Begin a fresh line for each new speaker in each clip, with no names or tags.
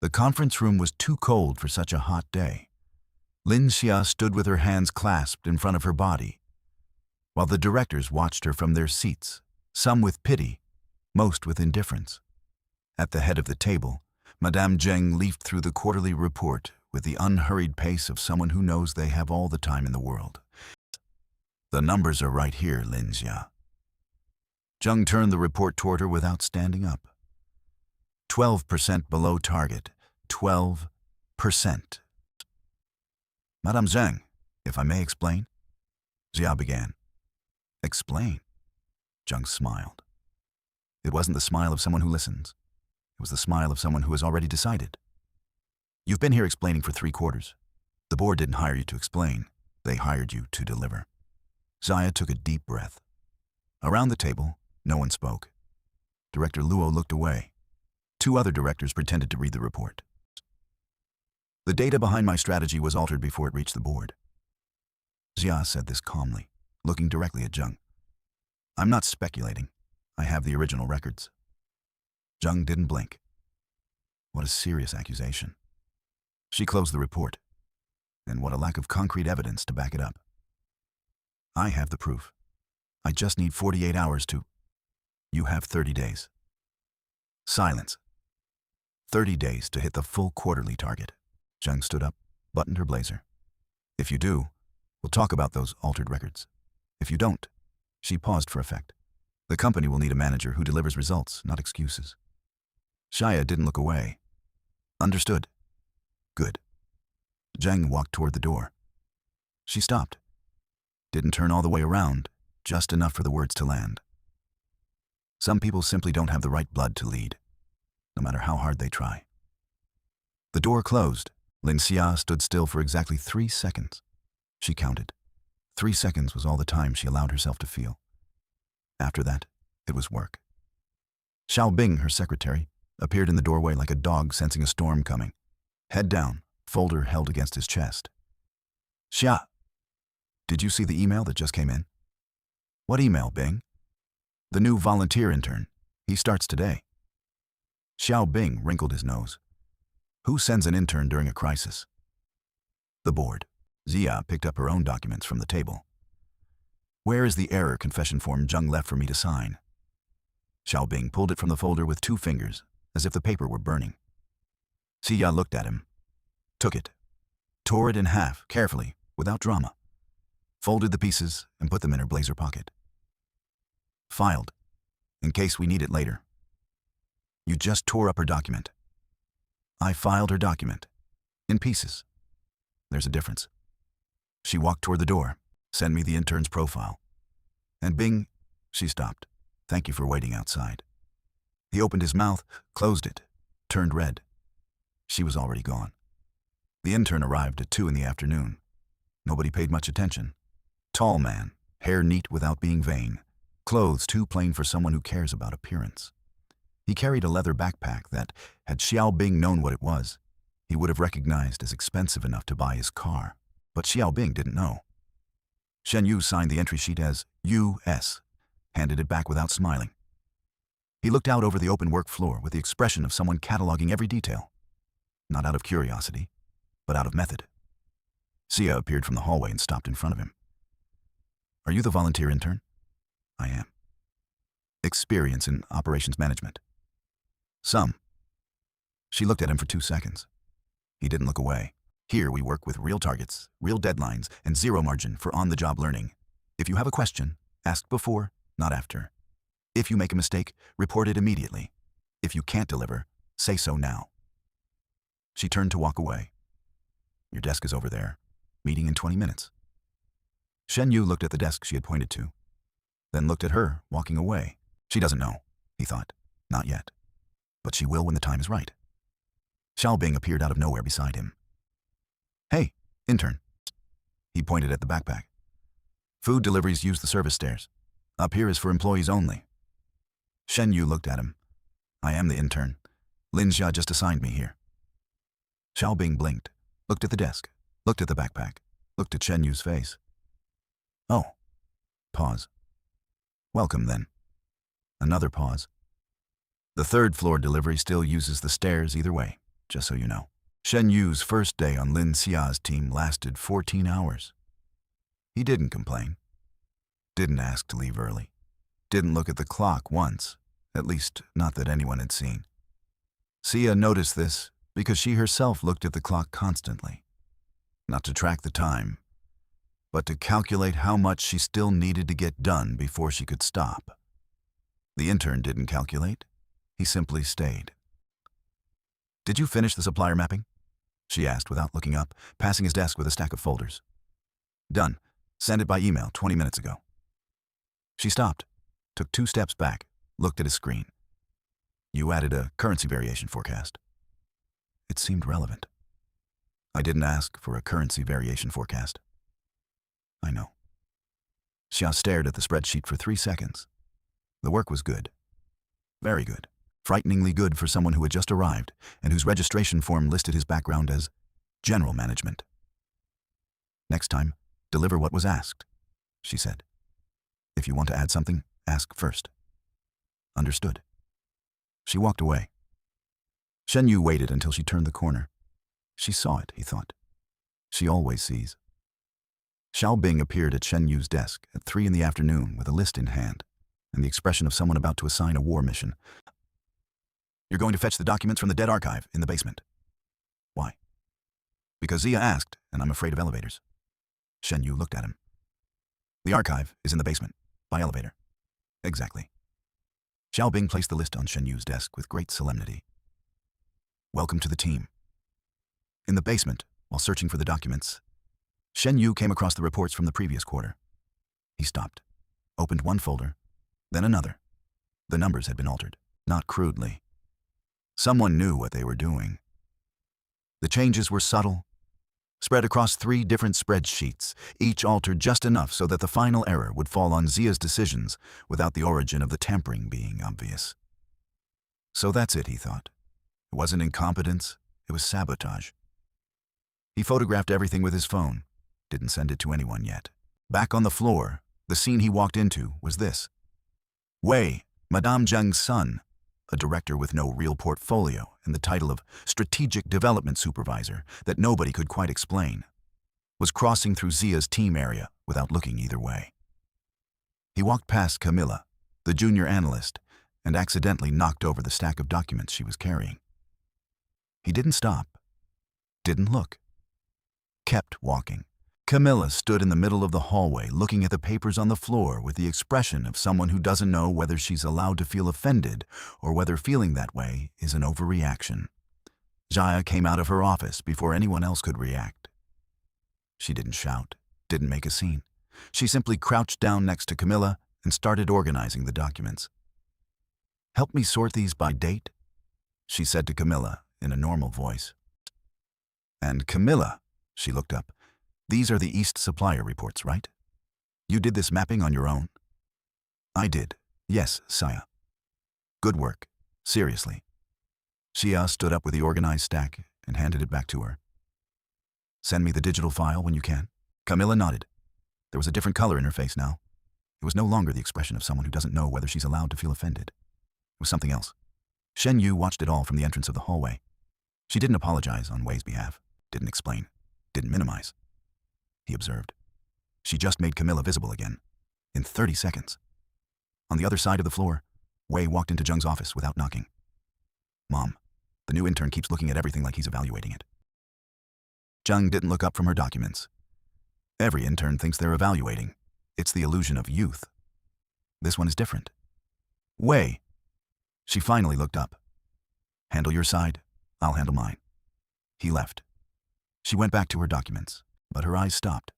The conference room was too cold for such a hot day. Lin Xia stood with her hands clasped in front of her body, while the directors watched her from their seats, some with pity, most with indifference. At the head of the table, Madame Zheng leafed through the quarterly report with the unhurried pace of someone who knows they have all the time in the world. "The numbers are right here, Lin Xia." Zheng turned the report toward her without standing up. 12% below target. 12%. "Madame Zheng, if I may explain?" Xia began. "Explain?" Zheng smiled. It wasn't the smile of someone who listens. It was the smile of someone who has already decided. "You've been here explaining for 3 quarters. The board didn't hire you to explain. They hired you to deliver." Xia took a deep breath. Around the table, no one spoke. Director Luo looked away. 2 other directors pretended to read the report. "The data behind my strategy was altered before it reached the board." Xia said this calmly, looking directly at Zheng. "I'm not speculating. I have the original records." Zheng didn't blink. What a serious accusation. She closed the report. And what a lack of concrete evidence to back it up. "I have the proof. I just need 48 hours to..." "You have 30 days. Silence. 30 days to hit the full quarterly target." Zheng stood up, buttoned her blazer. "If you do, we'll talk about those altered records. If you don't..." She paused for effect. "The company will need a manager who delivers results, not excuses." Xia didn't look away. "Understood." "Good." Zheng walked toward the door. She stopped. Didn't turn all the way around, just enough for the words to land. Some people simply don't have the right blood to lead, no matter how hard they try. The door closed. Lin Xia stood still for exactly 3 seconds. She counted. 3 seconds was all the time she allowed herself to feel. After that, it was work. Xiaobing, her secretary, appeared in the doorway like a dog sensing a storm coming. Head down, folder held against his chest. "Xia, did you see the email that just came in?" "What email, Bing?" "The new volunteer intern. He starts today." Xiaobing wrinkled his nose. "Who sends an intern during a crisis?" "The board." Xia picked up her own documents from the table. "Where is the error confession form Zheng left for me to sign?" Xiaobing pulled it from the folder with 2 fingers, as if the paper were burning. Xia looked at him, took it, tore it in half, carefully, without drama, folded the pieces and put them in her blazer pocket. "Filed, in case we need it later." "You just tore up her document." "I filed her document, in pieces. There's a difference." She walked toward the door. "Send me the intern's profile." "And Bing..." She stopped. "Thank you for waiting outside." He opened his mouth, closed it, turned red. She was already gone. The intern arrived at 2 in the afternoon. Nobody paid much attention. Tall man, hair neat without being vain, clothes too plain for someone who cares about appearance. He carried a leather backpack that, had Xiaobing known what it was, he would have recognized as expensive enough to buy his car. But Xiaobing didn't know. Shen Yu signed the entry sheet as U.S., handed it back without smiling. He looked out over the open work floor with the expression of someone cataloging every detail. Not out of curiosity, but out of method. Xia appeared from the hallway and stopped in front of him. "Are you the volunteer intern?" "I am." "Experience in operations management?" "Some." She looked at him for 2 seconds. He didn't look away. "Here we work with real targets, real deadlines, and 0 margin for on-the-job learning. If you have a question, ask before, not after. If you make a mistake, report it immediately. If you can't deliver, say so now." She turned to walk away. "Your desk is over there. Meeting in 20 minutes. Shen Yu looked at the desk she had pointed to, then looked at her, walking away. She doesn't know, he thought. Not yet. But she will when the time is right. Xiaobing appeared out of nowhere beside him. "Hey, intern." He pointed at the backpack. "Food deliveries use the service stairs. Up here is for employees only." Shen Yu looked at him. "I am the intern. Lin Xia just assigned me here." Xiaobing blinked, looked at the desk, looked at the backpack, looked at Shen Yu's face. "Oh." Pause. "Welcome, then." Another pause. "The 3rd floor delivery still uses the stairs either way. just so you know. Shen Yu's first day on Lin Xia's team lasted 14 hours. He didn't complain. Didn't ask to leave early. Didn't look at the clock once, at least not that anyone had seen. Xia noticed this because she herself looked at the clock constantly. Not to track the time, but to calculate how much she still needed to get done before she could stop. The intern didn't calculate. He simply stayed. "Did you finish the supplier mapping?" she asked without looking up, passing his desk with a stack of folders. "Done. Sent it by email 20 minutes ago." She stopped, took 2 steps back, looked at his screen. "You added a currency variation forecast." It seemed relevant. "I didn't ask for a currency variation forecast." "I know." Xia stared at the spreadsheet for 3 seconds. The work was good. Very good. Frighteningly good for someone who had just arrived and whose registration form listed his background as general management. "Next time, deliver what was asked," she said. "If you want to add something, ask first." "Understood." She walked away. Shen Yu waited until she turned the corner. She saw it, he thought. She always sees. Xiao Bing appeared at Shen Yu's desk at 3 in the afternoon with a list in hand and the expression of someone about to assign a war mission. "You're going to fetch the documents from the dead archive in the basement." "Why?" "Because Xia asked, and I'm afraid of elevators." Shen Yu looked at him. "The archive is in the basement, by elevator." "Exactly." Xiao Bing placed the list on Shen Yu's desk with great solemnity. "Welcome to the team." In the basement, while searching for the documents, Shen Yu came across the reports from the previous quarter. He stopped, opened one folder, then another. The numbers had been altered, not crudely. Someone knew what they were doing. The changes were subtle, spread across 3 different spreadsheets, each altered just enough so that the final error would fall on Xia's decisions without the origin of the tampering being obvious. So that's it, he thought. It wasn't incompetence, it was sabotage. He photographed everything with his phone, didn't send it to anyone yet. Back on the floor, the scene he walked into was this. Wei, Madame Zheng's son, a director with no real portfolio and the title of Strategic Development Supervisor that nobody could quite explain, was crossing through Xia's team area without looking either way. He walked past Camilla, the junior analyst, and accidentally knocked over the stack of documents she was carrying. He didn't stop, didn't look, kept walking. Camilla stood in the middle of the hallway looking at the papers on the floor with the expression of someone who doesn't know whether she's allowed to feel offended or whether feeling that way is an overreaction. Xia came out of her office before anyone else could react. She didn't shout, didn't make a scene. She simply crouched down next to Camilla and started organizing the documents. "Help me sort these by date," she said to Camilla in a normal voice. "And Camilla," she looked up, "these are the East supplier reports, right? You did this mapping on your own?" "I did. Yes, Xia." "Good work. Seriously." Xia stood up with the organized stack and handed it back to her. "Send me the digital file when you can." Camilla nodded. There was a different color in her face now. It was no longer the expression of someone who doesn't know whether she's allowed to feel offended. It was something else. Shen Yu watched it all from the entrance of the hallway. She didn't apologize on Wei's behalf, didn't explain, didn't minimize. He observed. She just made Camilla visible again, in 30 seconds. On the other side of the floor, Wei walked into Zheng's office without knocking. "Mom, the new intern keeps looking at everything like he's evaluating it." Zheng didn't look up from her documents. Every intern thinks they're evaluating. It's the illusion of youth. This one is different. "Wei." She finally looked up. "Handle your side, I'll handle mine." He left. She went back to her documents, but her eyes stopped.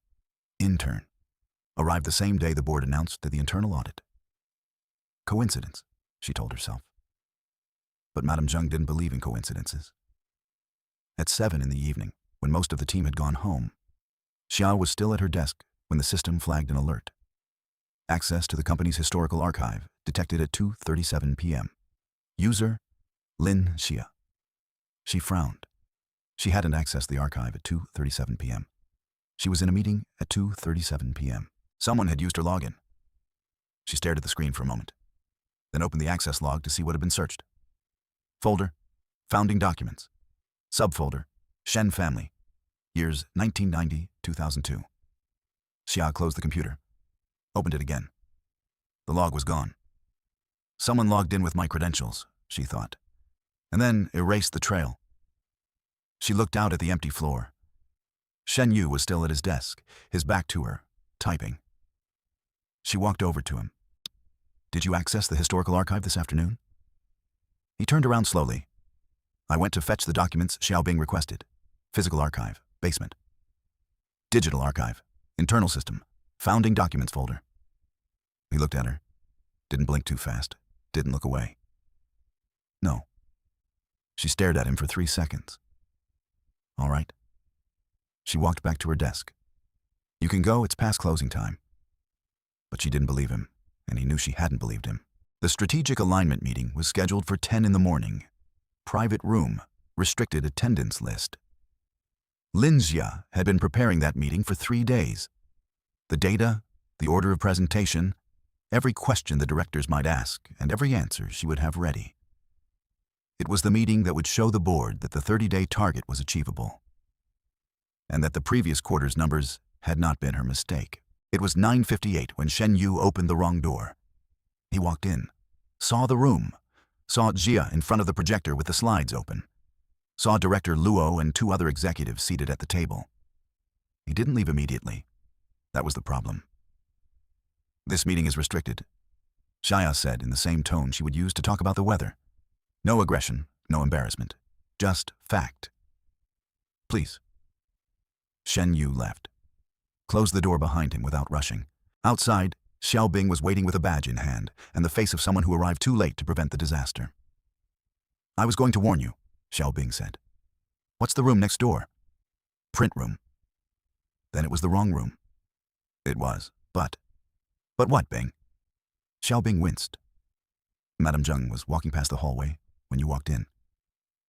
Intern. Arrived the same day the board announced the internal audit. Coincidence, she told herself. But Madame Zheng didn't believe in coincidences. At 7 in the evening, when most of the team had gone home, Xia was still at her desk when the system flagged an alert. Access to the company's historical archive detected at 2:37 p.m. User, Lin Xia. She frowned. She hadn't accessed the archive at 2:37 p.m. She was in a meeting at 2:37 p.m. Someone had used her login. She stared at the screen for a moment, then opened the access log to see what had been searched. Folder, Founding Documents. Subfolder, Shen family, years 1990-2002. Xia closed the computer, opened it again. The log was gone. Someone logged in with my credentials, she thought, and then erased the trail. She looked out at the empty floor. Shen Yu was still at his desk, his back to her, typing. She walked over to him. Did you access the historical archive this afternoon? He turned around slowly. I went to fetch the documents Xiaobing requested. Physical archive, basement. Digital archive, internal system, founding documents folder. He looked at her. Didn't blink too fast. Didn't look away. No. She stared at him for 3 seconds. All right. She walked back to her desk. You can go, it's past closing time. But she didn't believe him, and he knew she hadn't believed him. The strategic alignment meeting was scheduled for 10 in the morning. Private room, restricted attendance list. Lin Xia had been preparing that meeting for 3 days. The data, the order of presentation, every question the directors might ask, and every answer she would have ready. It was the meeting that would show the board that the 30-day target was achievable, and that the previous quarter's numbers had not been her mistake. It was 9:58 when Shen Yu opened the wrong door. He walked in, saw the room, saw Xia in front of the projector with the slides open, saw Director Luo and 2 other executives seated at the table. He didn't leave immediately. That was the problem. This meeting is restricted, Xia said in the same tone she would use to talk about the weather. No aggression, no embarrassment, just fact. Please. Shen Yu left, closed the door behind him without rushing. Outside, Xiaobing was waiting with a badge in hand and the face of someone who arrived too late to prevent the disaster. I was going to warn you, Xiaobing said. What's the room next door? Print room. Then it was the wrong room. It was, but what, Bing? Xiaobing winced. Madame Zheng was walking past the hallway when you walked in.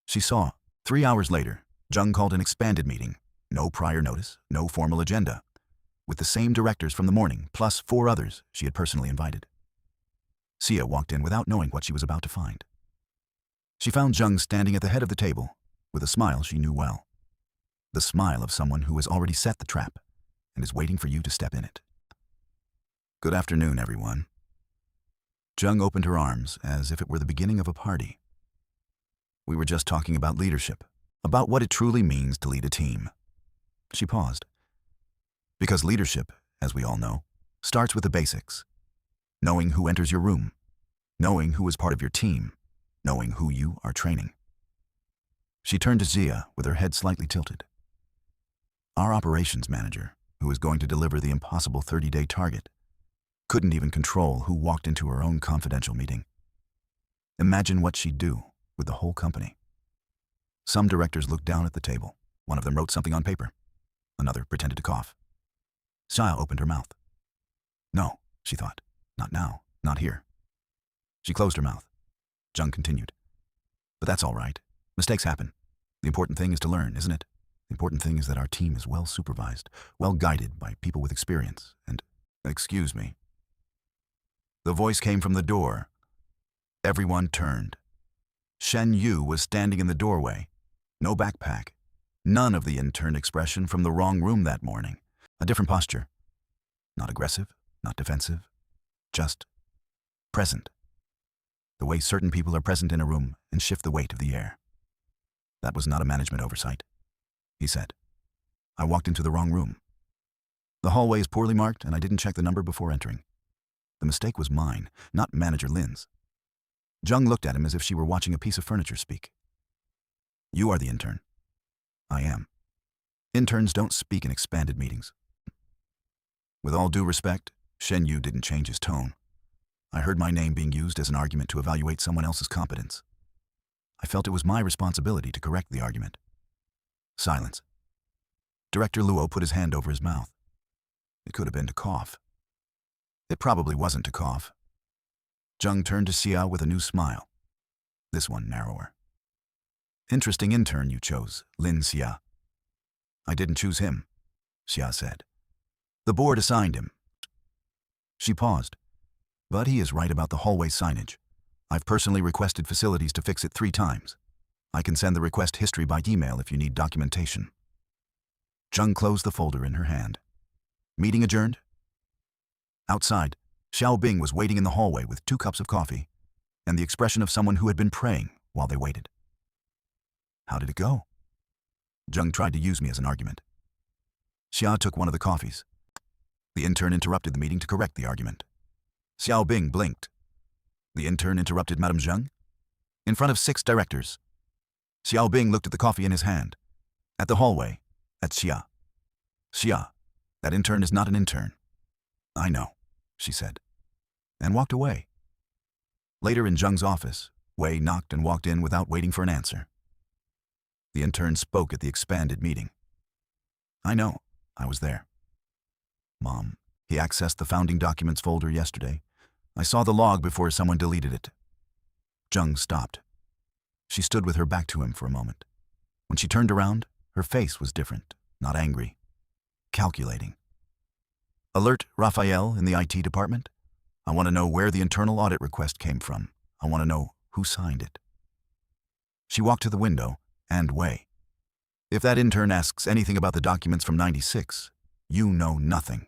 She saw, 3 hours later, Zheng called an expanded meeting. No prior notice, no formal agenda, with the same directors from the morning, plus 4 others she had personally invited. Xia walked in without knowing what she was about to find. She found Zheng standing at the head of the table, with a smile she knew well. The smile of someone who has already set the trap and is waiting for you to step in it. Good afternoon, everyone. Zheng opened her arms as if it were the beginning of a party. We were just talking about leadership, about what it truly means to lead a team. She paused. Because leadership, as we all know, starts with the basics. Knowing who enters your room, knowing who is part of your team, knowing who you are training. She turned to Xia with her head slightly tilted. Our operations manager, who is going to deliver the impossible 30-day target, couldn't even control who walked into her own confidential meeting. Imagine what she'd do with the whole company. Some directors looked down at the table. One of them wrote something on paper. Another pretended to cough. Xia opened her mouth. No, she thought. Not now. Not here. She closed her mouth. Zheng continued. But that's all right. Mistakes happen. The important thing is to learn, isn't it? The important thing is that our team is well supervised, well guided by people with experience, and... Excuse me. The voice came from the door. Everyone turned. Shen Yu was standing in the doorway. No backpack. None of the intern expression from the wrong room that morning. A different posture. Not aggressive, not defensive. Just present. The way certain people are present in a room and shift the weight of the air. That was not a management oversight, he said. I walked into the wrong room. The hallway is poorly marked and I didn't check the number before entering. The mistake was mine, not Manager Lin's. Zheng looked at him as if she were watching a piece of furniture speak. You are the intern. I am. Interns don't speak in expanded meetings. With all due respect, Shen Yu didn't change his tone. I heard my name being used as an argument to evaluate someone else's competence. I felt it was my responsibility to correct the argument. Silence. Director Luo put his hand over his mouth. It could have been to cough. It probably wasn't to cough. Zheng turned to Xia with a new smile. This one narrower. Interesting intern you chose, Lin Xia. I didn't choose him, Xia said. The board assigned him. She paused. But he is right about the hallway signage. I've personally requested facilities to fix it 3 times. I can send the request history by email if you need documentation. Zheng closed the folder in her hand. Meeting adjourned? Outside, Xiaobing was waiting in the hallway with 2 cups of coffee and the expression of someone who had been praying while they waited. How did it go? Zheng tried to use me as an argument. Xia took one of the coffees. The intern interrupted the meeting to correct the argument. Xiaobing blinked. The intern interrupted Madame Zheng? In front of 6 directors. Xiaobing looked at the coffee in his hand, at the hallway, at Xia. Xia, that intern is not an intern. I know, she said, and walked away. Later in Zheng's office, Wei knocked and walked in without waiting for an answer. The intern spoke at the expanded meeting. I know, I was there. Mom, he accessed the founding documents folder yesterday. I saw the log before someone deleted it. Zheng stopped. She stood with her back to him for a moment. When she turned around, her face was different, not angry, calculating. Alert Raphael in the IT department. I want to know where the internal audit request came from. I want to know who signed it. She walked to the window and Wei. If that intern asks anything about the documents from 96, you know nothing.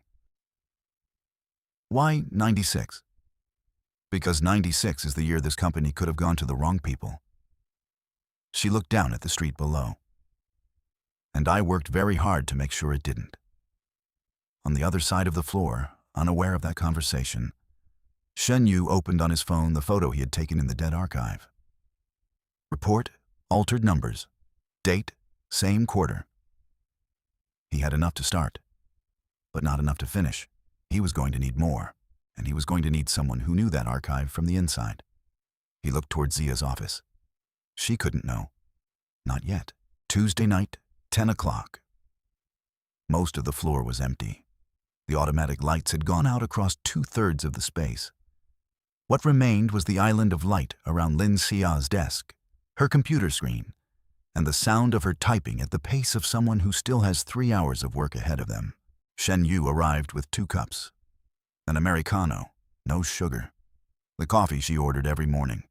Why 96? Because 96 is the year this company could have gone to the wrong people. She looked down at the street below. And I worked very hard to make sure it didn't. On the other side of the floor, unaware of that conversation, Shen Yu opened on his phone the photo he had taken in the dead archive. Report, altered numbers. Date, same quarter. He had enough to start, but not enough to finish. He was going to need more, and he was going to need someone who knew that archive from the inside. He looked toward Xia's office. She couldn't know. Not yet. Tuesday night, 10 o'clock. Most of the floor was empty. The automatic lights had gone out across 2/3 of the space. What remained was the island of light around Lin Xia's desk, her computer screen, and the sound of her typing at the pace of someone who still has 3 hours of work ahead of them. Shen Yu arrived with 2 cups. An Americano, no sugar. The coffee she ordered every morning.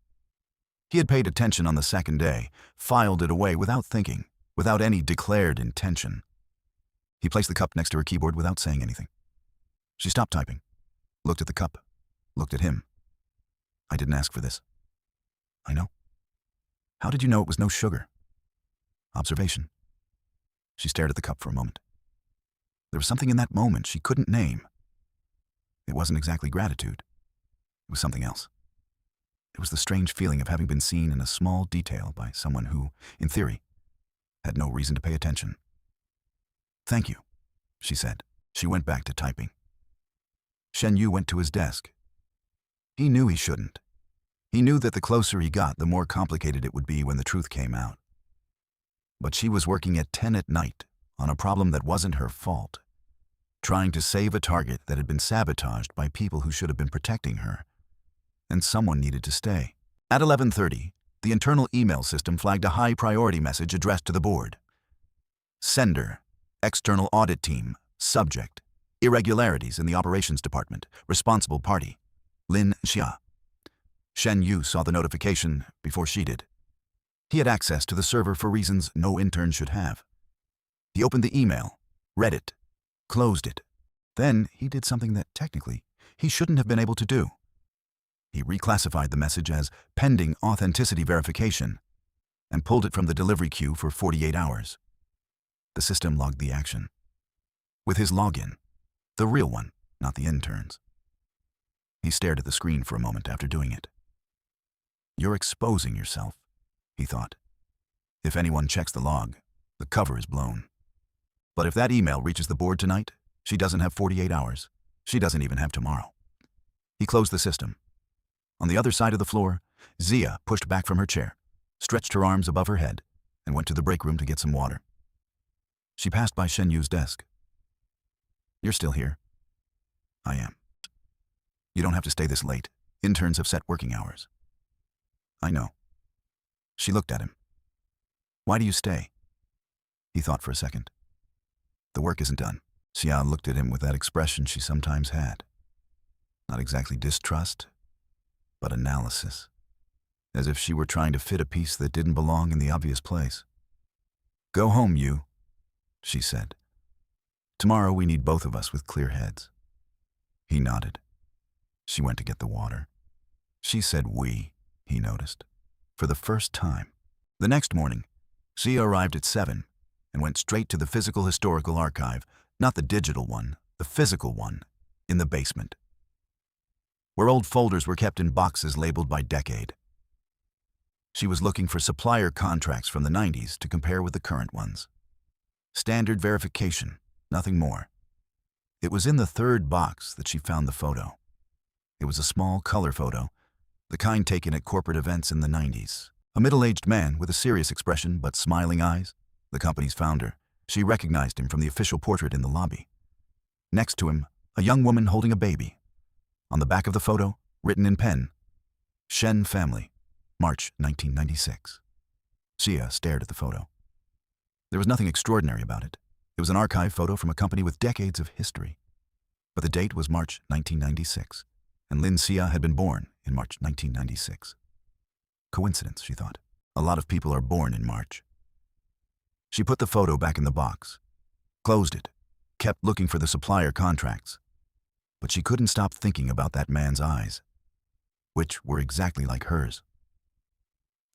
He had paid attention on the second day, filed it away without thinking, without any declared intention. He placed the cup next to her keyboard without saying anything. She stopped typing, looked at the cup, looked at him. I didn't ask for this. I know. How did you know it was no sugar? Observation. She stared at the cup for a moment. There was something in that moment she couldn't name. It wasn't exactly gratitude. It was something else. It was the strange feeling of having been seen in a small detail by someone who, in theory, had no reason to pay attention. Thank you, she said. She went back to typing. Shen Yu went to his desk. He knew he shouldn't. He knew that the closer he got, the more complicated it would be when the truth came out. But she was working at 10 at night on a problem that wasn't her fault, trying to save a target that had been sabotaged by people who should have been protecting her. And someone needed to stay. At 11:30, the internal email system flagged a high priority message addressed to the board. Sender, external audit team, subject, irregularities in the operations department, responsible party, Lin Xia. Shen Yu saw the notification before she did. He had access to the server for reasons no intern should have. He opened the email, read it, closed it. Then he did something that technically he shouldn't have been able to do. He reclassified the message as pending authenticity verification and pulled it from the delivery queue for 48 hours. The system logged the action. With his login, the real one, not the intern's. He stared at the screen for a moment after doing it. You're exposing yourself, he thought. If anyone checks the log, the cover is blown. But if that email reaches the board tonight, she doesn't have 48 hours. She doesn't even have tomorrow. He closed the system. On the other side of the floor, Xia pushed back from her chair, stretched her arms above her head, and went to the break room to get some water. She passed by Shen Yu's desk. You're still here? I am. You don't have to stay this late. Interns have set working hours. I know. She looked at him. Why do you stay? He thought for a second. The work isn't done. Xia looked at him with that expression she sometimes had. Not exactly distrust, but analysis. as if she were trying to fit a piece that didn't belong in the obvious place. "Go home, you," she said. "Tomorrow we need both of us with clear heads." He nodded. She went to get the water. She said "we," he noticed, for the first time. The next morning, Xia arrived at 7 and went straight to the physical historical archive, not the digital one, the physical one, in the basement, where old folders were kept in boxes labeled by decade. She was looking for supplier contracts from the 90s to compare with the current ones. Standard verification, nothing more. It was in the third box that she found the photo. It was a small color photo, the kind taken at corporate events in the 90s. A middle-aged man with a serious expression but smiling eyes, the company's founder. She recognized him from the official portrait in the lobby. Next to him, a young woman holding a baby. On the back of the photo, written in pen, "Shen family, March 1996. Xia stared at the photo. There was nothing extraordinary about it. It was an archive photo from a company with decades of history. But the date was March 1996, and Lin Xia had been born in March 1996. Coincidence, she thought. A lot of people are born in March. She put the photo back in the box, closed it, kept looking for the supplier contracts. But she couldn't stop thinking about that man's eyes, which were exactly like hers.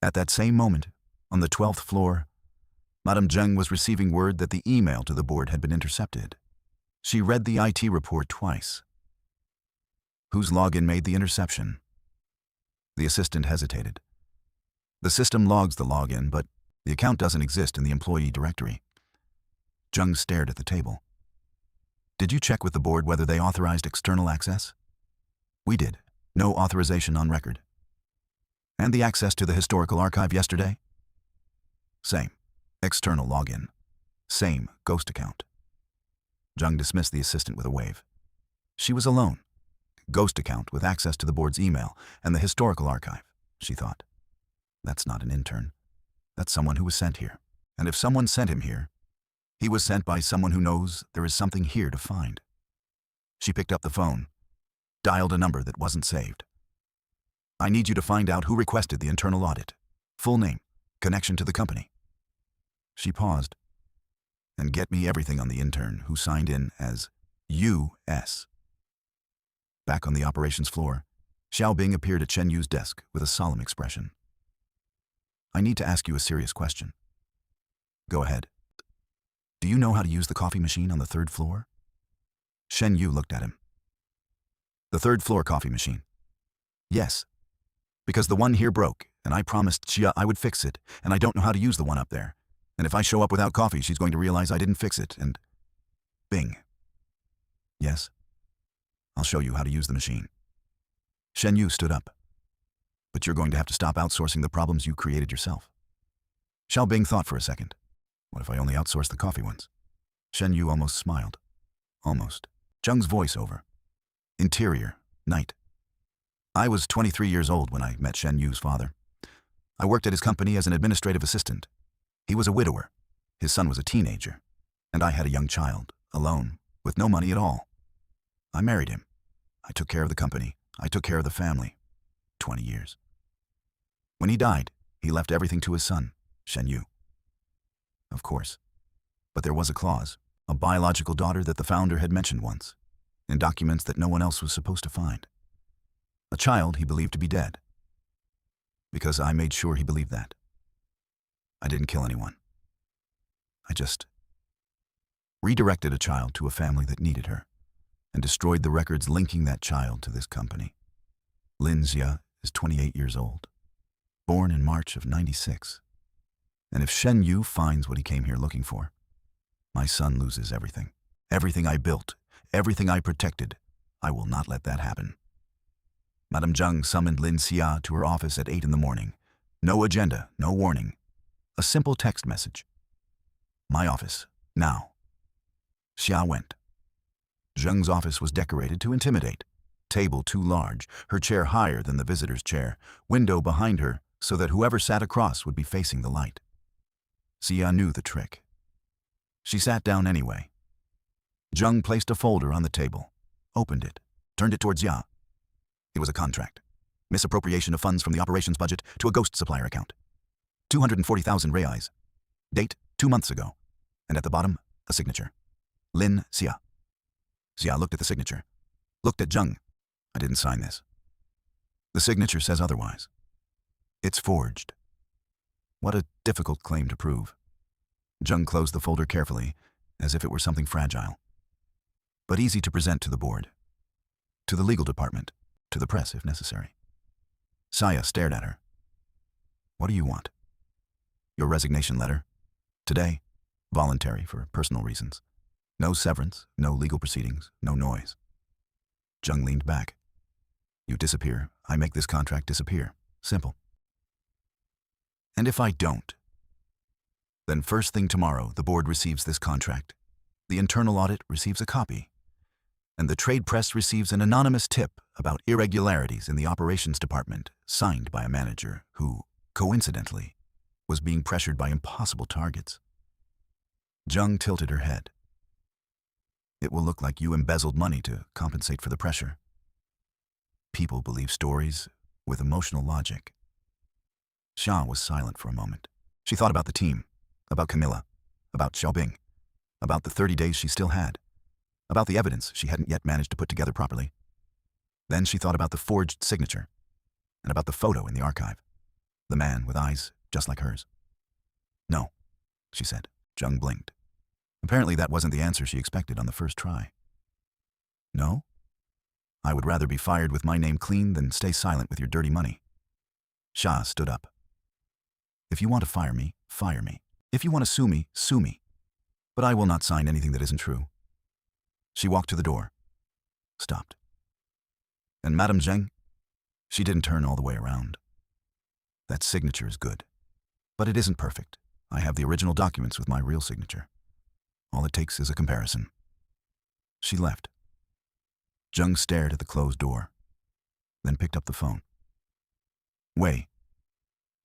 At that same moment, on the 12th floor, Madame Zheng was receiving word that the email to the board had been intercepted. She read the IT report twice. Whose login made the interception? The assistant hesitated. The system logs the login, but the account doesn't exist in the employee directory. Zheng stared at the table. Did you check with the board whether they authorized external access? We did. No authorization on record. And the access to the historical archive yesterday? Same. External login. Same ghost account. Zheng dismissed the assistant with a wave. She was alone. Ghost account with access to the board's email and the historical archive, she thought. That's not an intern. That's someone who was sent here. And if someone sent him here, he was sent by someone who knows there is something here to find. She picked up the phone, dialed a number that wasn't saved. I need you to find out who requested the internal audit. Full name, connection to the company. She paused. And get me everything on the intern who signed in as U.S. Back on the operations floor, Xiaobing appeared at Chen Yu's desk with a solemn expression. I need to ask you a serious question. Go ahead. Do you know how to use the coffee machine on the third floor? Shen Yu looked at him. The third floor coffee machine. Yes. Because the one here broke, and I promised Xia I would fix it, and I don't know how to use the one up there. And if I show up without coffee, she's going to realize I didn't fix it, and... Bing. Yes. I'll show you how to use the machine. Shen Yu stood up. But you're going to have to stop outsourcing the problems you created yourself. Xiaobing thought for a second. What if I only outsourced the coffee ones? Shen Yu almost smiled. Almost. Zheng's voice over. Interior, night. I was 23 years old when I met Shen Yu's father. I worked at his company as an administrative assistant. He was a widower. His son was a teenager. And I had a young child, alone, with no money at all. I married him. I took care of the company. I took care of the family. 20 years. When he died, he left everything to his son, Shen Yu. Of course. But there was a clause, a biological daughter that the founder had mentioned once, in documents that no one else was supposed to find. A child he believed to be dead. Because I made sure he believed that. I didn't kill anyone. I just redirected a child to a family that needed her, and destroyed the records linking that child to this company. Lin Xia is 28 years old, born in March of 96. And if Shen Yu finds what he came here looking for, my son loses everything. Everything I built, everything I protected. I will not let that happen. Madame Zheng summoned Lin Xia to her office at 8 in the morning. No agenda, no warning. A simple text message. My office, now. Xia went. Zheng's office was decorated to intimidate. Table too large, her chair higher than the visitor's chair, window behind her so that whoever sat across would be facing the light. Xia knew the trick. She sat down anyway. Zheng placed a folder on the table, opened it, turned it towards Xia. It was a contract. Misappropriation of funds from the operations budget to a ghost supplier account. 240,000 reais. Date, 2 months ago. And at the bottom, a signature. Lin Xia. Xia looked at the signature. Looked at Zheng. I didn't sign this. The signature says otherwise. It's forged. What a difficult claim to prove. Zheng closed the folder carefully, as if it were something fragile. But easy to present to the board. To the legal department. To the press, if necessary. Xia stared at her. What do you want? Your resignation letter? Today? Voluntary for personal reasons. No severance, no legal proceedings, no noise. Zheng leaned back. You disappear, I make this contract disappear. Simple. And if I don't? Then first thing tomorrow, the board receives this contract. The internal audit receives a copy. And the trade press receives an anonymous tip about irregularities in the operations department, signed by a manager who, coincidentally, was being pressured by impossible targets. Zheng tilted her head. It will look like you embezzled money to compensate for the pressure. People believe stories with emotional logic. Xia was silent for a moment. She thought about the team, about Camilla, about Xiaobing, about the 30 days she still had, about the evidence she hadn't yet managed to put together properly. Then she thought about the forged signature, and about the photo in the archive, the man with eyes just like hers. No, she said. Zheng blinked. Apparently that wasn't the answer she expected on the first try. No? I would rather be fired with my name clean than stay silent with your dirty money. Xia stood up. If you want to fire me, fire me. If you want to sue me, sue me. But I will not sign anything that isn't true. She walked to the door. Stopped. And Madame Zheng? She didn't turn all the way around. That signature is good. But it isn't perfect. I have the original documents with my real signature. All it takes is a comparison. She left. Zheng stared at the closed door, then picked up the phone. Wei,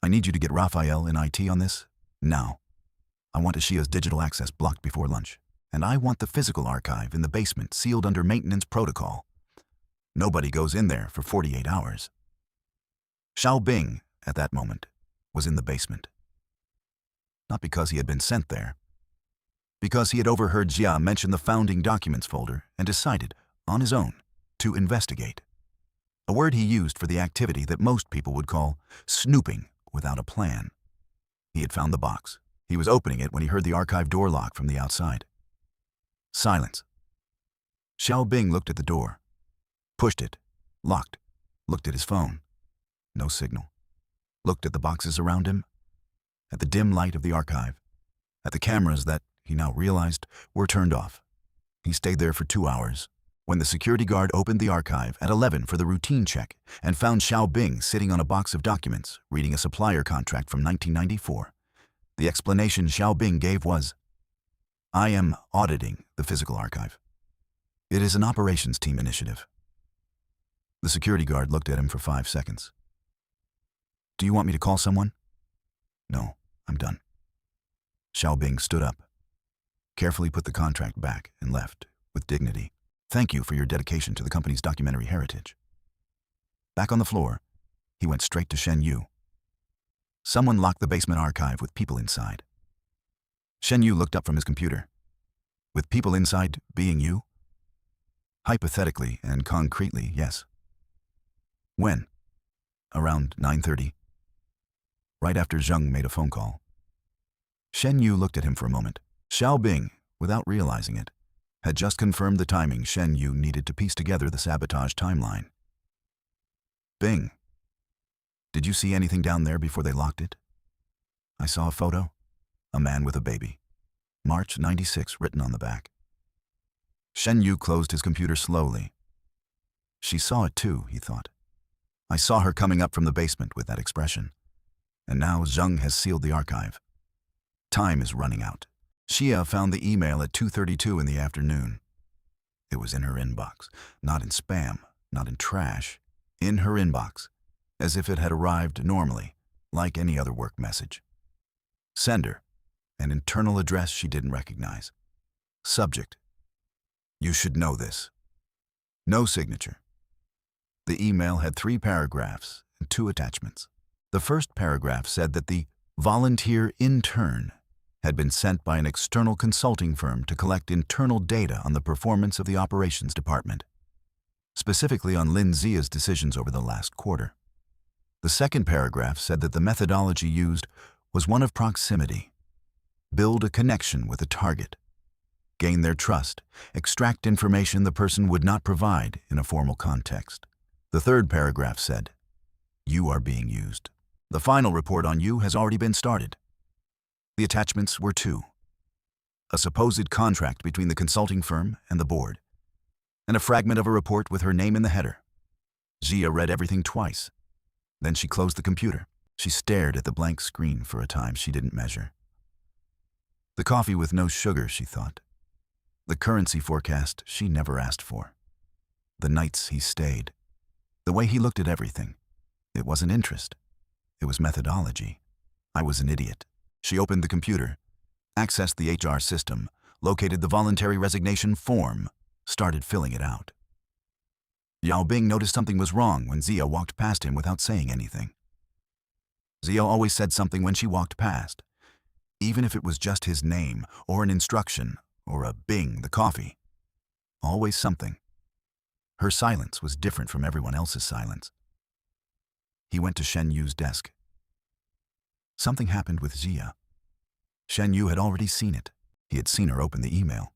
I need you to get Raphael in IT on this, now. I want Ashia's digital access blocked before lunch, and I want the physical archive in the basement sealed under maintenance protocol. Nobody goes in there for 48 hours. Xiaobing, at that moment, was in the basement. Not because he had been sent there, because he had overheard Xia mention the founding documents folder and decided, on his own, to investigate. A word he used for the activity that most people would call snooping without a plan. He had found the box. He was opening it when he heard the archive door lock from the outside. Silence. Xiaobing looked at the door, pushed it, locked, looked at his phone. No signal. Looked at the boxes around him, at the dim light of the archive, at the cameras that, he now realized, were turned off. He stayed there for 2 hours, when the security guard opened the archive at 11 for the routine check and found Xiaobing sitting on a box of documents, reading a supplier contract from 1994. The explanation Xiaobing gave was, I am auditing the physical archive. It is an operations team initiative. The security guard looked at him for 5 seconds. Do you want me to call someone? No, I'm done. Xiaobing stood up, carefully put the contract back, and left, with dignity. Thank you for your dedication to the company's documentary heritage. Back on the floor, he went straight to Shen Yu. Someone locked the basement archive with people inside. Shen Yu looked up from his computer. With people inside being you? Hypothetically and concretely, yes. When? Around 9:30. Right after Zheng made a phone call. Shen Yu looked at him for a moment. Xiaobing, without realizing it, had just confirmed the timing Shen Yu needed to piece together the sabotage timeline. Bing, did you see anything down there before they locked it? I saw a photo. A man with a baby. March 96 written on the back. Shen Yu closed his computer slowly. She saw it too, he thought. I saw her coming up from the basement with that expression. And now Zheng has sealed the archive. Time is running out. Xia found the email at 2:32 in the afternoon. It was in her inbox, not in spam, not in trash, in her inbox, as if it had arrived normally, like any other work message. Sender, an internal address she didn't recognize. Subject, you should know this. No signature. The email had 3 paragraphs and 2 attachments. The first paragraph said that the volunteer intern had been sent by an external consulting firm to collect internal data on the performance of the operations department, specifically on Lin Xia's decisions over the last quarter. The second paragraph said that the methodology used was one of proximity. Build a connection with a target. Gain their trust. Extract information the person would not provide in a formal context. The third paragraph said, "You are being used. The final report on you has already been started." The attachments were 2. A supposed contract between the consulting firm and the board, and a fragment of a report with her name in the header. Xia read everything twice. Then she closed the computer. She stared at the blank screen for a time she didn't measure. The coffee with no sugar, she thought. The currency forecast she never asked for. The nights he stayed. The way he looked at everything. It wasn't interest. It was methodology. I was an idiot. She opened the computer, accessed the HR system, located the voluntary resignation form, started filling it out. Yao Bing noticed something was wrong when Xia walked past him without saying anything. Xia always said something when she walked past, even if it was just his name or an instruction or a Bing, the coffee. Always something. Her silence was different from everyone else's silence. He went to Shen Yu's desk. Something happened with Xia. Shen Yu had already seen it. He had seen her open the email.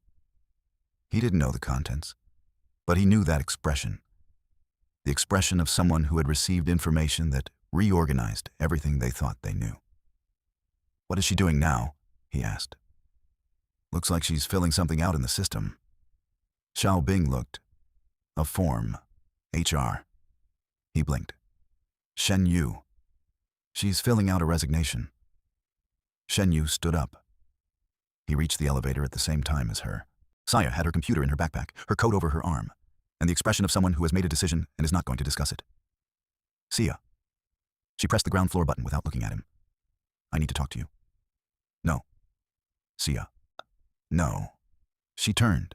He didn't know the contents, but he knew that expression. The expression of someone who had received information that reorganized everything they thought they knew. "What is she doing now?" he asked. "Looks like she's filling something out in the system." Xiao Bing looked. "A form. HR." He blinked. "Shen Yu. She's filling out a resignation." Shen Yu stood up. He reached the elevator at the same time as her. Saya had her computer in her backpack, her coat over her arm, and the expression of someone who has made a decision and is not going to discuss it. "Xia." She pressed the ground floor button without looking at him. "I need to talk to you." "No." "Xia." "No." She turned.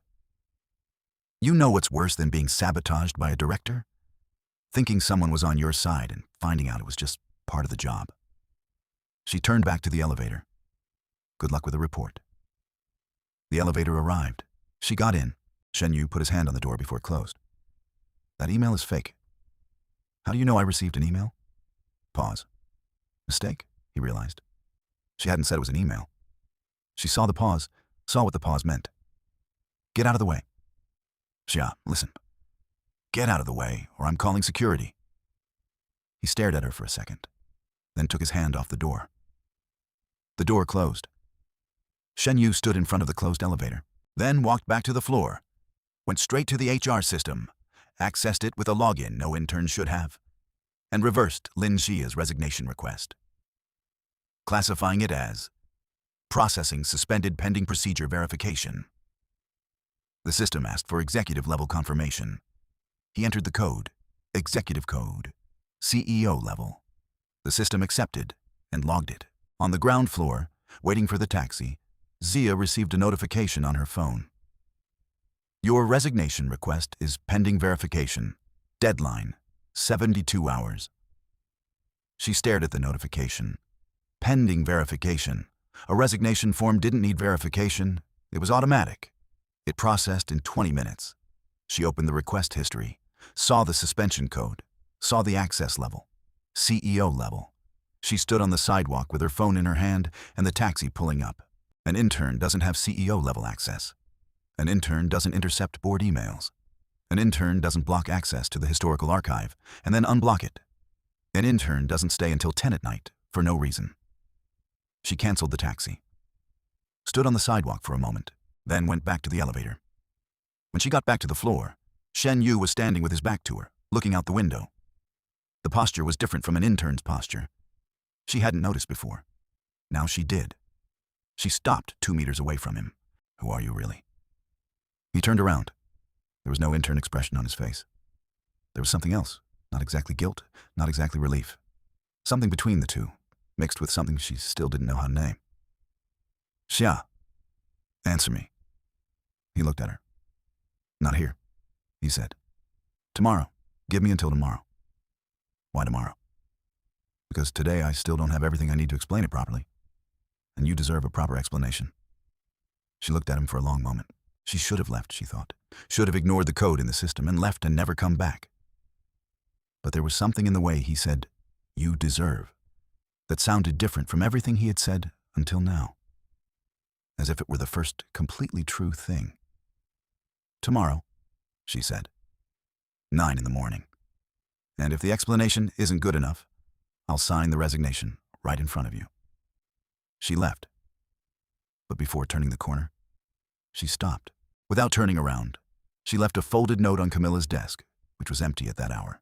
"You know what's worse than being sabotaged by a director? Thinking someone was on your side and finding out it was just part of the job." She turned back to the elevator. "Good luck with the report." The elevator arrived. She got in. Shen Yu put his hand on the door before it closed. "That email is fake." "How do you know I received an email?" Pause. Mistake, he realized. She hadn't said it was an email. She saw the pause, saw what the pause meant. "Get out of the way." "Xia, listen. Get out of the way, or I'm calling security." He stared at her for a second, then took his hand off the door. The door closed. Shen Yu stood in front of the closed elevator, then walked back to the floor, went straight to the HR system, accessed it with a login no intern should have, and reversed Lin Xia's resignation request, classifying it as processing suspended pending procedure verification. The system asked for executive-level confirmation. He entered the code, executive code, CEO level. The system accepted and logged it. On the ground floor, waiting for the taxi, Xia received a notification on her phone. "Your resignation request is pending verification. Deadline, 72 hours. She stared at the notification. Pending verification. A resignation form didn't need verification. It was automatic. It processed in 20 minutes. She opened the request history, saw the suspension code, saw the access level, CEO level. She stood on the sidewalk with her phone in her hand and the taxi pulling up. An intern doesn't have CEO-level access. An intern doesn't intercept board emails. An intern doesn't block access to the historical archive and then unblock it. An intern doesn't stay until 10 at night for no reason. She canceled the taxi, stood on the sidewalk for a moment, then went back to the elevator. When she got back to the floor, Shen Yu was standing with his back to her, looking out the window. The posture was different from an intern's posture. She hadn't noticed before. Now she did. She stopped 2 meters away from him. "Who are you, really?" He turned around. There was no intern expression on his face. There was something else, not exactly guilt, not exactly relief. Something between the two, mixed with something she still didn't know how to name. "Xia, answer me." He looked at her. "Not here," he said. "Tomorrow." Give me until tomorrow. Why tomorrow? Because today I still don't have everything I need to explain it properly. And you deserve a proper explanation. She looked at him for a long moment. She should have left, she thought. Should have ignored the code in the system and left and never come back. But there was something in the way he said, "You deserve," that sounded different from everything he had said until now. As if it were the first completely true thing. Tomorrow, she said. 9 in the morning. And if the explanation isn't good enough, I'll sign the resignation right in front of you. She left. But before turning the corner, she stopped. Without turning around, she left a folded note on Camilla's desk, which was empty at that hour.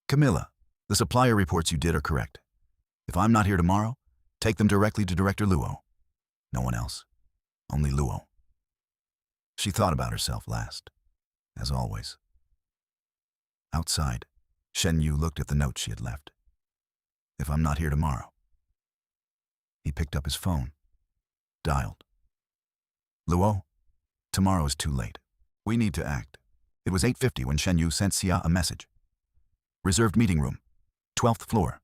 Camilla, the supplier reports you did are correct. If I'm not here tomorrow, take them directly to Director Luo. No one else. Only Luo. She thought about herself last, as always. Outside, Shen Yu looked at the note she had left. If I'm not here tomorrow. He picked up his phone. Dialed. Luo, tomorrow is too late. We need to act. It was 8:50 when Shen Yu sent Xia a message. Reserved meeting room. 12th floor.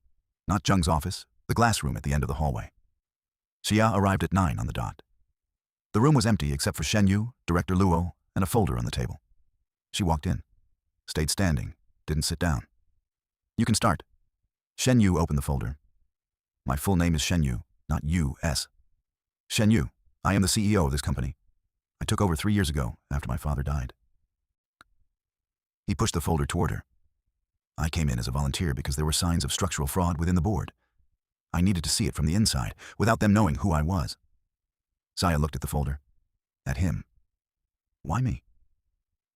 Not Zheng's office, the glass room at the end of the hallway. Xia arrived at 9 on the dot. The room was empty except for Shen Yu, Director Luo, and a folder on the table. She walked in. Stayed standing. Didn't sit down. You can start. Shen Yu opened the folder. My full name is Shen Yu, not U.S. Shen Yu, I am the CEO of this company. I took over 3 years ago, after my father died. He pushed the folder toward her. I came in as a volunteer because there were signs of structural fraud within the board. I needed to see it from the inside, without them knowing who I was. Xia looked at the folder. At him. Why me?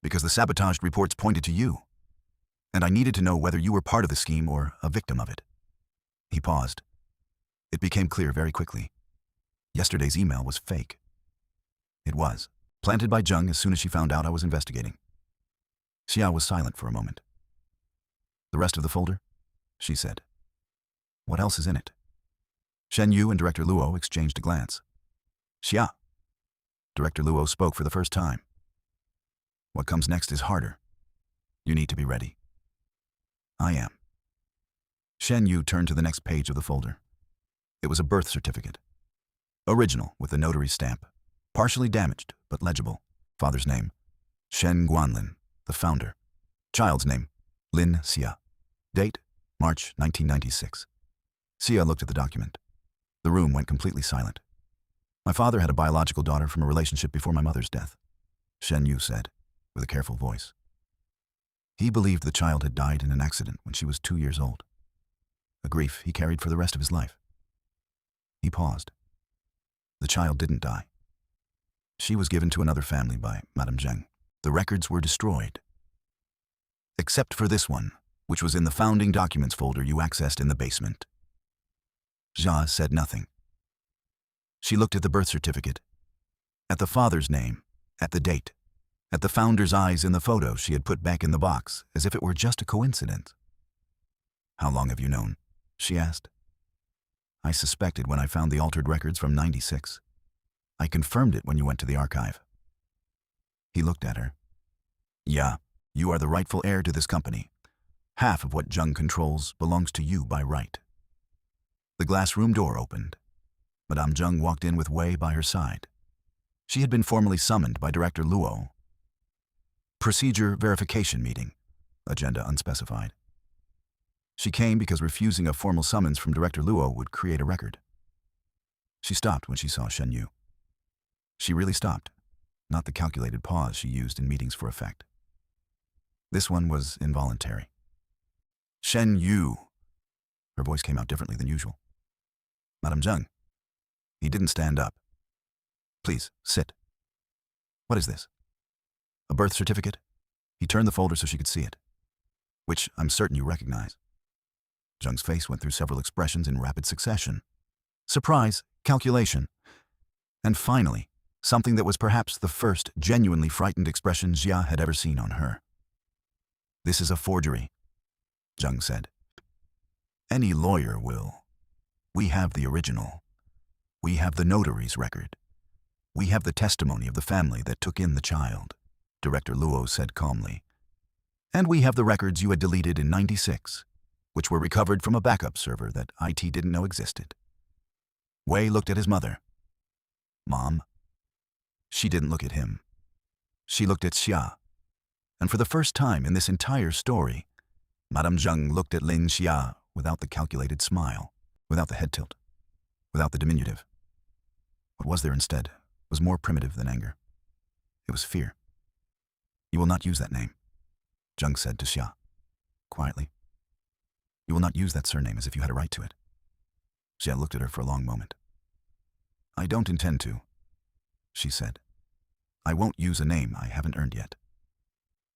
Because the sabotaged reports pointed to you. And I needed to know whether you were part of the scheme or a victim of it. He paused. It became clear very quickly. Yesterday's email was fake. It was. Planted by Zheng as soon as she found out I was investigating. Xia was silent for a moment. The rest of the folder? She said. What else is in it? Shen Yu and Director Luo exchanged a glance. Xia. Director Luo spoke for the first time. What comes next is harder. You need to be ready. I am. Shen Yu turned to the next page of the folder. It was a birth certificate. Original, with the notary's stamp. Partially damaged, but legible. Father's name, Shen Guanlin, the founder. Child's name, Lin Xia. Date, March 1996. Xia looked at the document. The room went completely silent. My father had a biological daughter from a relationship before my mother's death, Shen Yu said, with a careful voice. He believed the child had died in an accident when she was 2 years old. A grief he carried for the rest of his life. He paused. The child didn't die. She was given to another family by Madame Zheng. The records were destroyed. Except for this one, which was in the founding documents folder you accessed in the basement. Xia said nothing. She looked at the birth certificate, at the father's name, at the date, at the founder's eyes in the photo she had put back in the box, as if it were just a coincidence. How long have you known? She asked. I suspected when I found the altered records from 96. I confirmed it when you went to the archive. He looked at her. Yeah, you are the rightful heir to this company. Half of what Zheng controls belongs to you by right. The glass room door opened. Madame Zheng walked in with Wei by her side. She had been formally summoned by Director Luo. Procedure verification meeting. Agenda unspecified. She came because refusing a formal summons from Director Luo would create a record. She stopped when she saw Shen Yu. She really stopped, not the calculated pause she used in meetings for effect. This one was involuntary. Shen Yu. Her voice came out differently than usual. Madame Zheng. He didn't stand up. Please, sit. What is this? A birth certificate? He turned the folder so she could see it. Which I'm certain you recognize. Zheng's face went through several expressions in rapid succession. Surprise, calculation, and finally, something that was perhaps the first genuinely frightened expression Xia had ever seen on her. This is a forgery, Zheng said. Any lawyer will. We have the original. We have the notary's record. We have the testimony of the family that took in the child, Director Luo said calmly. And we have the records you had deleted in '96, which were recovered from a backup server that IT didn't know existed. Wei looked at his mother. Mom. She didn't look at him. She looked at Xia. And for the first time in this entire story, Madame Zheng looked at Lin Xia without the calculated smile, without the head tilt, without the diminutive. What was there instead was more primitive than anger. It was fear. You will not use that name, Zheng said to Xia, quietly. You will not use that surname as if you had a right to it. Xia looked at her for a long moment. I don't intend to, she said. I won't use a name I haven't earned yet.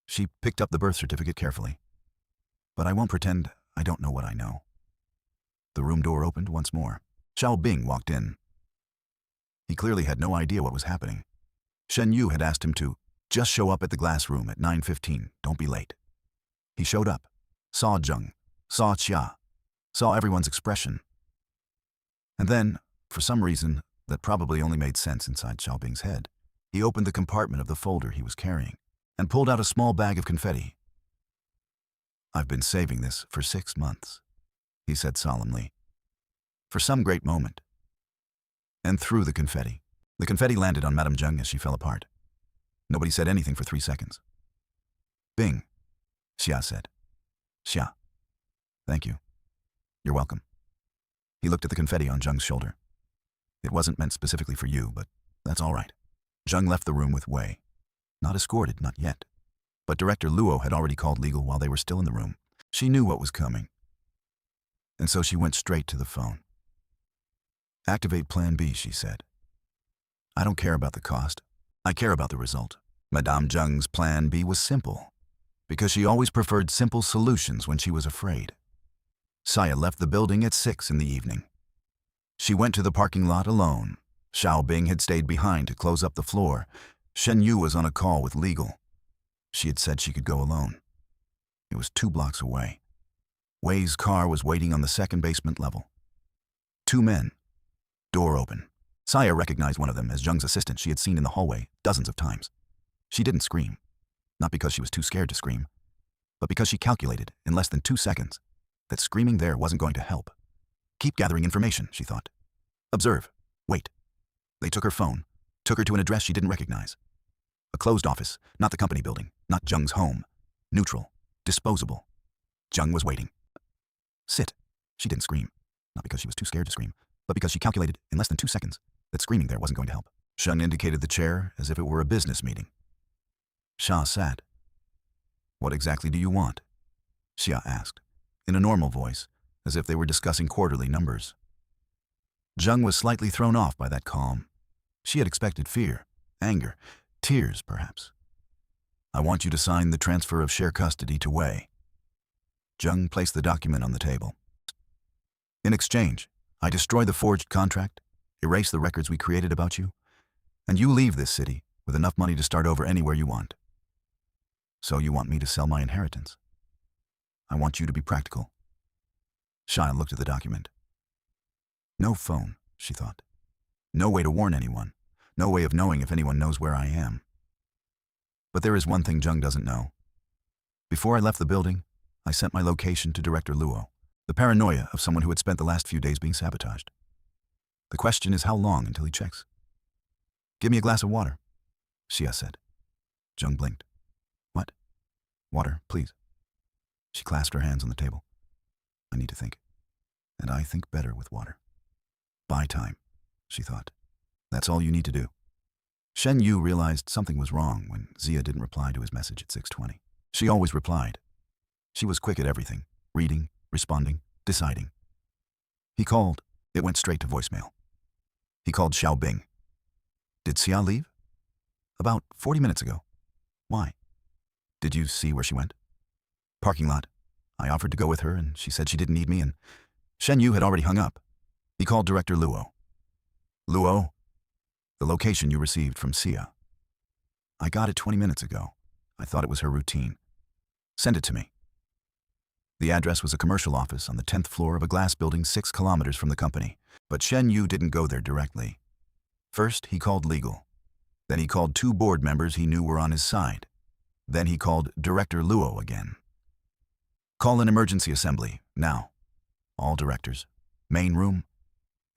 She picked up the birth certificate carefully. But I won't pretend I don't know what I know. The room door opened once more. Xiao Bing walked in. He clearly had no idea what was happening. Shen Yu had asked him to just show up at the glass room at 9:15, don't be late. He showed up, saw Zheng, saw Xia, saw everyone's expression. And then, for some reason that probably only made sense inside Xiao Bing's head, he opened the compartment of the folder he was carrying and pulled out a small bag of confetti. I've been saving this for 6 months, he said solemnly, for some great moment. And threw the confetti. The confetti landed on Madame Zheng as she fell apart. Nobody said anything for 3 seconds. Bing, Xia said. Xia. Thank you. You're welcome. He looked at the confetti on Zheng's shoulder. It wasn't meant specifically for you, but that's all right. Zheng left the room with Wei. Not escorted, not yet. But Director Luo had already called legal while they were still in the room. She knew what was coming. And so she went straight to the phone. Activate Plan B, she said. I don't care about the cost. I care about the result. Madame Zheng's Plan B was simple, because she always preferred simple solutions when she was afraid. Saya left the building at 6 in the evening. She went to the parking lot alone. Xiao Bing had stayed behind to close up the floor. Shen Yu was on a call with legal. She had said she could go alone. It was 2 blocks away. Wei's car was waiting on the second basement level. 2 men. Door open. Saya recognized one of them as Zheng's assistant she had seen in the hallway dozens of times. She didn't scream. Not because she was too scared to scream, but because she calculated in less than 2 seconds that screaming there wasn't going to help. Keep gathering information, she thought. Observe. Wait. They took her phone, took her to an address she didn't recognize. A closed office, not the company building, not Zheng's home. Neutral. Disposable. Zheng was waiting. Sit. She didn't scream. Not because she was too scared to scream, but because she calculated in less than 2 seconds that screaming there wasn't going to help. Shen indicated the chair as if it were a business meeting. Xia sat. What exactly do you want? Xia asked, in a normal voice, as if they were discussing quarterly numbers. Zheng was slightly thrown off by that calm. She had expected fear, anger, tears, perhaps. I want you to sign the transfer of share custody to Wei. Zheng placed the document on the table. In exchange, I destroy the forged contract, erase the records we created about you, and you leave this city with enough money to start over anywhere you want. So you want me to sell my inheritance? I want you to be practical. Xia looked at the document. No phone, she thought. No way to warn anyone. No way of knowing if anyone knows where I am. But there is one thing Zheng doesn't know. Before I left the building, I sent my location to Director Luo, the paranoia of someone who had spent the last few days being sabotaged. The question is how long until he checks. Give me a glass of water, Xia said. Zheng blinked. What? Water, please. She clasped her hands on the table. I need to think. And I think better with water. Buy time, she thought. That's all you need to do. Shen Yu realized something was wrong when Xia didn't reply to his message at 6:20. She always replied. She was quick at everything, reading, responding, deciding. He called. It went straight to voicemail. He called Xiao Bing. Did Xia leave? About 40 minutes ago. Why? Did you see where she went? Parking lot. I offered to go with her and she said she didn't need me and Shen Yu had already hung up. He called Director Luo. Luo? The location you received from Xia. I got it 20 minutes ago. I thought it was her routine. Send it to me. The address was a commercial office on the 10th floor of a glass building 6 kilometers from the company. But Shen Yu didn't go there directly. First, he called legal. Then he called 2 board members he knew were on his side. Then he called Director Luo again. Call an emergency assembly, now. All directors. Main room.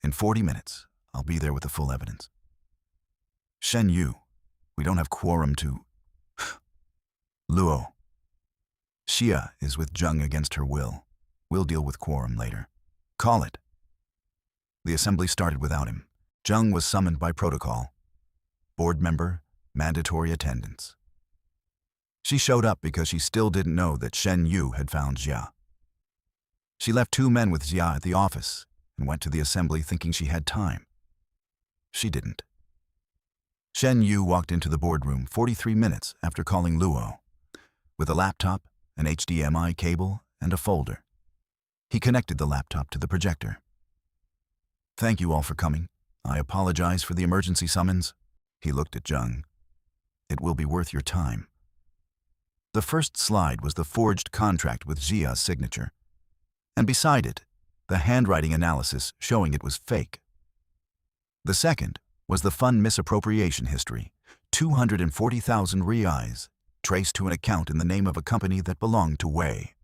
In 40 minutes, I'll be there with the full evidence. Shen Yu, we don't have quorum to... Luo. Xia is with Zheng against her will. We'll deal with quorum later. Call it. The assembly started without him. Zheng was summoned by protocol. Board member, mandatory attendance. She showed up because she still didn't know that Shen Yu had found Xia. She left 2 men with Xia at the office and went to the assembly thinking she had time. She didn't. Shen Yu walked into the boardroom 43 minutes after calling Luo, with a laptop, an HDMI cable, and a folder. He connected the laptop to the projector. Thank you all for coming. I apologize for the emergency summons. He looked at Zheng. It will be worth your time. The first slide was the forged contract with Xia's signature, and beside it, the handwriting analysis showing it was fake. The second was the fund misappropriation history, 240,000 reais, traced to an account in the name of a company that belonged to Wei.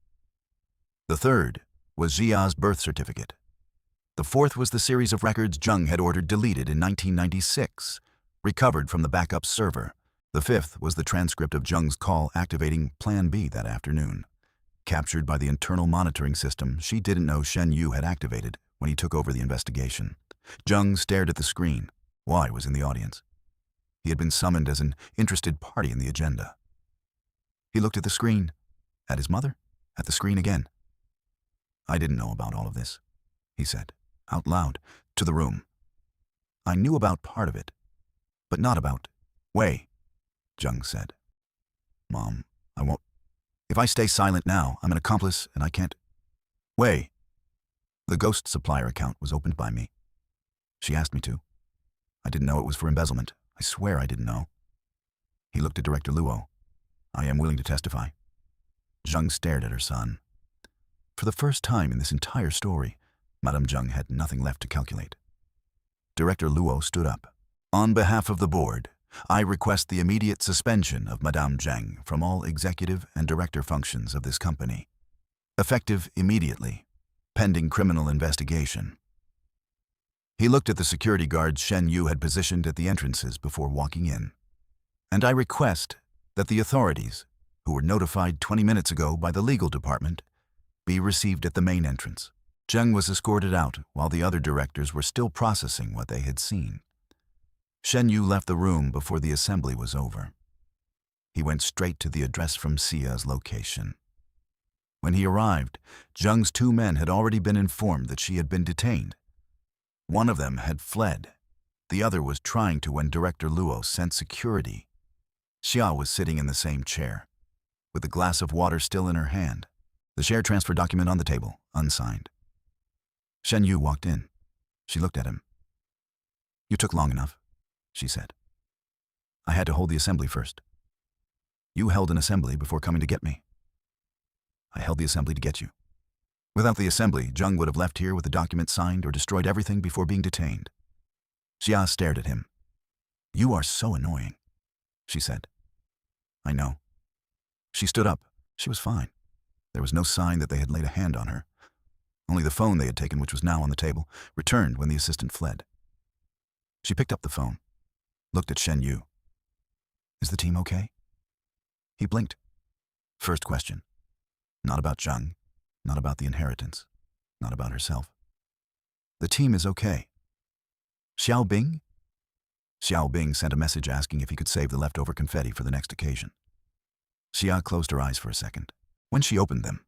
The third was Xia's birth certificate. The fourth was the series of records Zheng had ordered deleted in 1996, recovered from the backup server. The fifth was the transcript of Zheng's call activating Plan B that afternoon, captured by the internal monitoring system she didn't know Shen Yu had activated when he took over the investigation. Zheng stared at the screen. Wei was in the audience. He had been summoned as an interested party in the agenda. He looked at the screen, at his mother, at the screen again. I didn't know about all of this, he said, out loud, to the room. I knew about part of it, but not about Wei, Zheng said. Mom, I won't. If I stay silent now, I'm an accomplice and I can't. Wei. The ghost supplier account was opened by me. She asked me to. I didn't know it was for embezzlement. I swear I didn't know. He looked at Director Luo. I am willing to testify. Zheng stared at her son. For the first time in this entire story, Madame Zheng had nothing left to calculate. Director Luo stood up. On behalf of the board, I request the immediate suspension of Madame Zheng from all executive and director functions of this company, effective immediately, pending criminal investigation. He looked at the security guards Shen Yu had positioned at the entrances before walking in. And I request that the authorities, who were notified 20 minutes ago by the legal department, be received at the main entrance. Zheng was escorted out while the other directors were still processing what they had seen. Shen Yu left the room before the assembly was over. He went straight to the address from Xia's location. When he arrived, Zheng's 2 men had already been informed that she had been detained. One of them had fled. The other was trying to when Director Luo sent security. Xia was sitting in the same chair, with a glass of water still in her hand, the share transfer document on the table, unsigned. Shen Yu walked in. She looked at him. You took long enough, she said. I had to hold the assembly first. You held an assembly before coming to get me. I held the assembly to get you. Without the assembly, Zheng would have left here with the document signed or destroyed everything before being detained. Xia stared at him. You are so annoying, she said. I know. She stood up. She was fine. There was no sign that they had laid a hand on her. Only the phone they had taken, which was now on the table, returned when the assistant fled. She picked up the phone, looked at Shen Yu. Is the team okay? He blinked. First question. Not about Zheng, not about the inheritance, not about herself. The team is okay. Xiao Bing? Xiao Bing sent a message asking if he could save the leftover confetti for the next occasion. Xia closed her eyes for a second. When she opened them,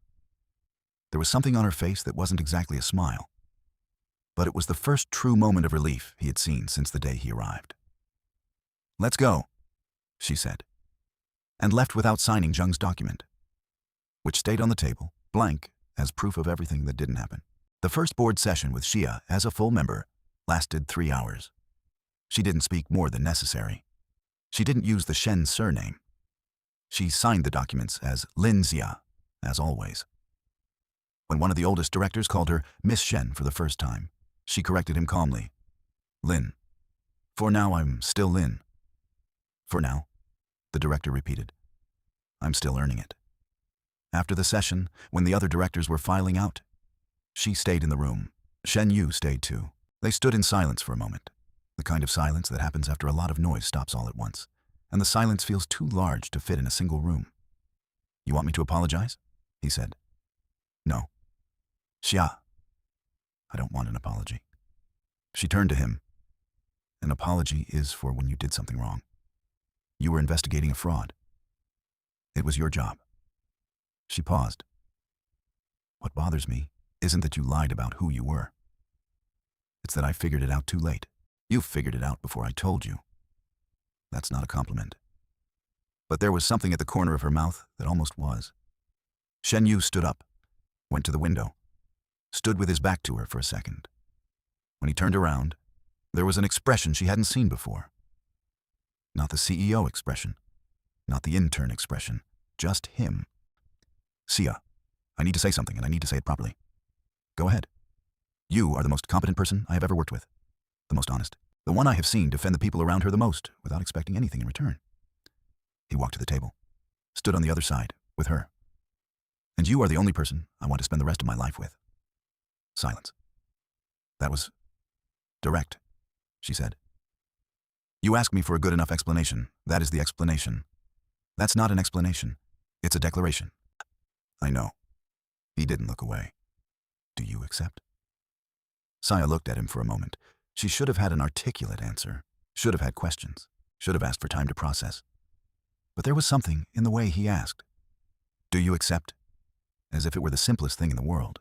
there was something on her face that wasn't exactly a smile. But it was the first true moment of relief he had seen since the day he arrived. Let's go, she said, and left without signing Zheng's document, which stayed on the table, blank, as proof of everything that didn't happen. The first board session with Xia as a full member lasted 3 hours. She didn't speak more than necessary. She didn't use the Shen surname. She signed the documents as Lin Xia, as always. When one of the oldest directors called her Miss Shen for the first time, she corrected him calmly. Lin. For now, I'm still Lin. For now, the director repeated. I'm still earning it. After the session, when the other directors were filing out, she stayed in the room. Shen Yu stayed too. They stood in silence for a moment. The kind of silence that happens after a lot of noise stops all at once, and the silence feels too large to fit in a single room. You want me to apologize? He said. No. Xia. I don't want an apology. She turned to him. An apology is for when you did something wrong. You were investigating a fraud. It was your job. She paused. What bothers me isn't that you lied about who you were. It's that I figured it out too late. You figured it out before I told you. That's not a compliment. But there was something at the corner of her mouth that almost was. Shen Yu stood up, went to the window, stood with his back to her for a second. When he turned around, there was an expression she hadn't seen before. Not the CEO expression, not the intern expression, just him. Xia, I need to say something, and I need to say it properly. Go ahead. You are the most competent person I have ever worked with. The most honest. The one I have seen defend the people around her the most without expecting anything in return. He walked to the table, stood on the other side, with her. And you are the only person I want to spend the rest of my life with. Silence. That was direct, she said. You asked me for a good enough explanation. That is the explanation. That's not an explanation. It's a declaration. I know. He didn't look away. Do you accept? Xia looked at him for a moment. She should have had an articulate answer, should have had questions, should have asked for time to process. But there was something in the way he asked. Do you accept? As if it were the simplest thing in the world.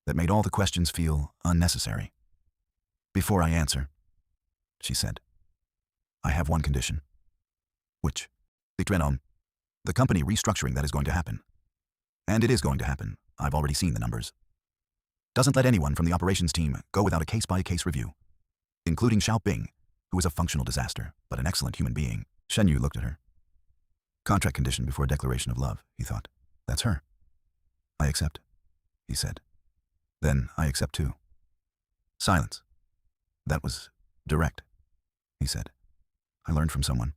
That made all the questions feel unnecessary. Before I answer, she said, I have one condition. Which? The company restructuring that is going to happen. And it is going to happen. I've already seen the numbers. Doesn't let anyone from the operations team go without a case-by-case review, including Xiaobing, who is a functional disaster, but an excellent human being. Shen Yu looked at her. Contract condition before a declaration of love, he thought. That's her. I accept, he said. Then I accept too. Silence. That was direct, he said. I learned from someone.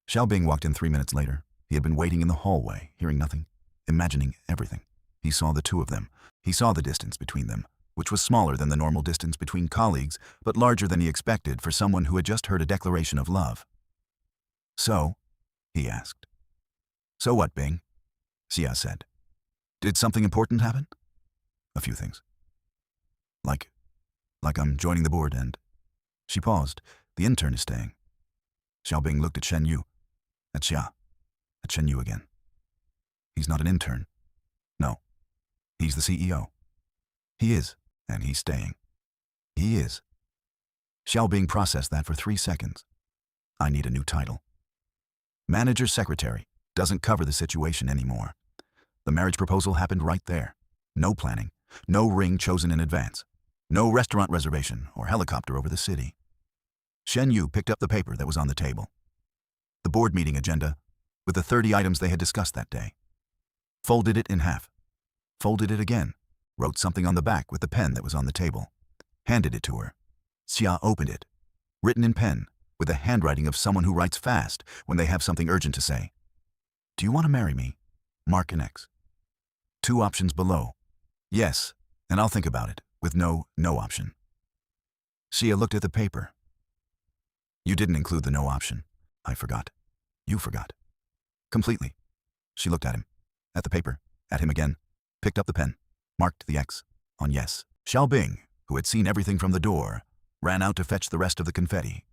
Xiaobing walked in 3 minutes later. He had been waiting in the hallway, hearing nothing, imagining everything. He saw the two of them. He saw the distance between them, which was smaller than the normal distance between colleagues, but larger than he expected for someone who had just heard a declaration of love. So, he asked. So what, Bing? Xia said. Did something important happen? A few things. Like I'm joining the board and... She paused. The intern is staying. Xiaobing looked at Shen Yu. At Xia. At Shen Yu again. He's not an intern. No. He's the CEO. He is, and he's staying. He is. Xiaobing processed that for 3 seconds. I need a new title. Manager secretary doesn't cover the situation anymore. The marriage proposal happened right there. No planning, no ring chosen in advance, no restaurant reservation or helicopter over the city. Shen Yu picked up the paper that was on the table. The board meeting agenda, with the 30 items they had discussed that day. Folded it in half. Folded it again. Wrote something on the back with the pen that was on the table. Handed it to her. Xia opened it. Written in pen, with the handwriting of someone who writes fast when they have something urgent to say. Do you want to marry me? Mark an X. 2 options below. Yes, and I'll think about it, with no option. Xia looked at the paper. You didn't include the no option. I forgot. You forgot. Completely. She looked at him. At the paper. At him again. Picked up the pen. Marked the X on yes. Xiaobing, who had seen everything from the door, ran out to fetch the rest of the confetti.